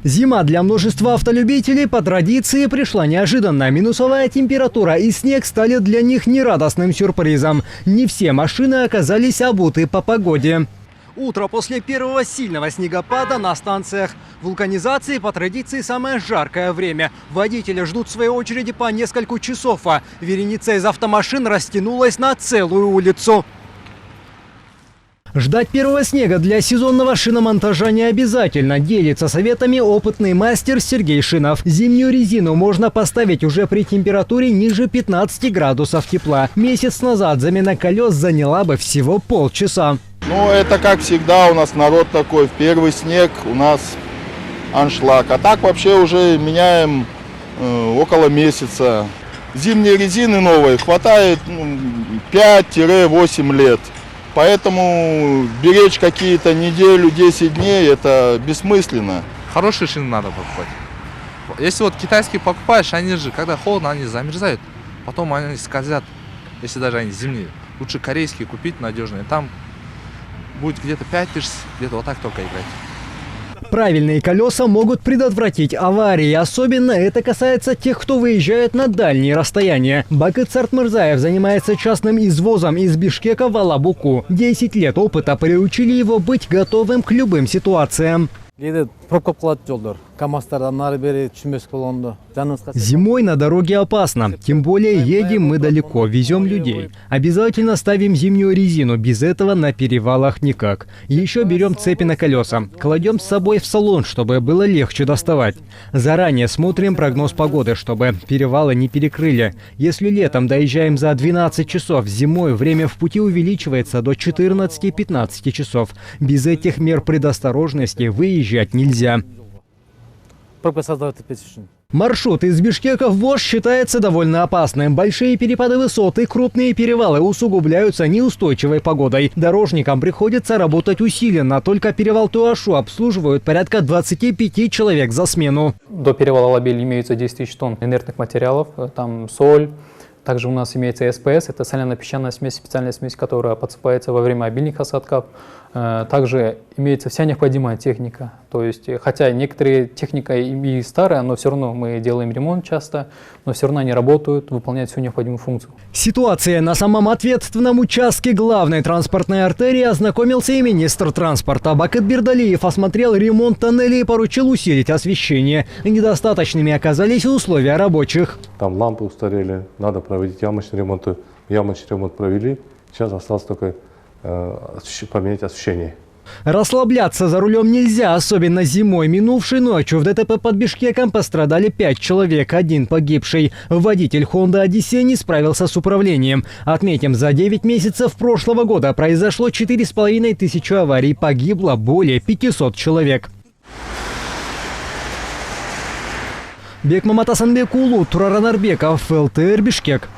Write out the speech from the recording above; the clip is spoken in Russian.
Зима для множества автолюбителей по традиции пришла неожиданно. Минусовая температура и снег стали для них нерадостным сюрпризом. Не все машины оказались обуты по погоде. Утро после первого сильного снегопада на станциях. Вулканизации по традиции самое жаркое время. Водители ждут своей очереди по несколько часов, а вереница из автомашин растянулась на целую улицу. Ждать первого снега для сезонного шиномонтажа не обязательно. Делится советами опытный мастер Сергей Шинов. Зимнюю резину можно поставить уже при температуре ниже 15 градусов тепла. Месяц назад замена колес заняла бы всего полчаса. Ну, это как всегда у нас народ такой. В первый снег у нас аншлаг. А так вообще уже меняем около месяца. Зимней резины новой хватает 5-8 лет. Поэтому беречь какие-то неделю, 10 дней – это бессмысленно. Хорошие шины надо покупать. Если вот китайские покупаешь, они же, когда холодно, они замерзают. Потом они скользят, если даже они зимние. Лучше корейские купить надежные. Там будет где-то 5 тысяч, где-то вот так только играть. Правильные колеса могут предотвратить аварии. Особенно это касается тех, кто выезжает на дальние расстояния. Бакыт Сартмырзаев занимается частным извозом из Бишкека в Алабуку. 10 лет опыта приучили его быть готовым к любым ситуациям. Зимой на дороге опасно. Тем более едем мы далеко, везем людей. Обязательно ставим зимнюю резину, без этого на перевалах никак. Еще берем цепи на колеса. Кладем с собой в салон, чтобы было легче доставать. Заранее смотрим прогноз погоды, чтобы перевалы не перекрыли. Если летом доезжаем за 12 часов, зимой время в пути увеличивается до 14-15 часов. Без этих мер предосторожности выезжать нельзя. Маршрут из Бишкека в Ош считается довольно опасным. Большие перепады высот и крупные перевалы усугубляются неустойчивой погодой. Дорожникам приходится работать усиленно. Только перевал Туашу обслуживают порядка 25 человек за смену. До перевала Лабель имеются 10 тысяч тонн инертных материалов. Там соль. Также у нас имеется СПС, это соляно-песчаная смесь, специальная смесь, которая подсыпается во время обильных осадков. Также имеется вся необходимая техника. То есть, хотя некоторые техника и старая, но все равно мы делаем ремонт часто, но все равно они работают, выполняют всю необходимую функцию. Ситуация на самом ответственном участке главной транспортной артерии ознакомился и министр транспорта. Бакыт Бердалиев осмотрел ремонт тоннелей и поручил усилить освещение. Недостаточными оказались условия рабочих. Там лампы устарели, надо проводить ямочный ремонт. Ямочный ремонт провели, сейчас осталось только поменять освещение. Расслабляться за рулем нельзя, особенно зимой. Минувшей ночью в ДТП под Бишкеком пострадали 5 человек, 1 погибший. Водитель Honda Odyssey не справился с управлением. Отметим, за 9 месяцев прошлого года произошло 4500 аварий, погибло более 500 человек. Бекмамат Асанбек Улу, Турар Анарбеков, ЛТР Бишкек.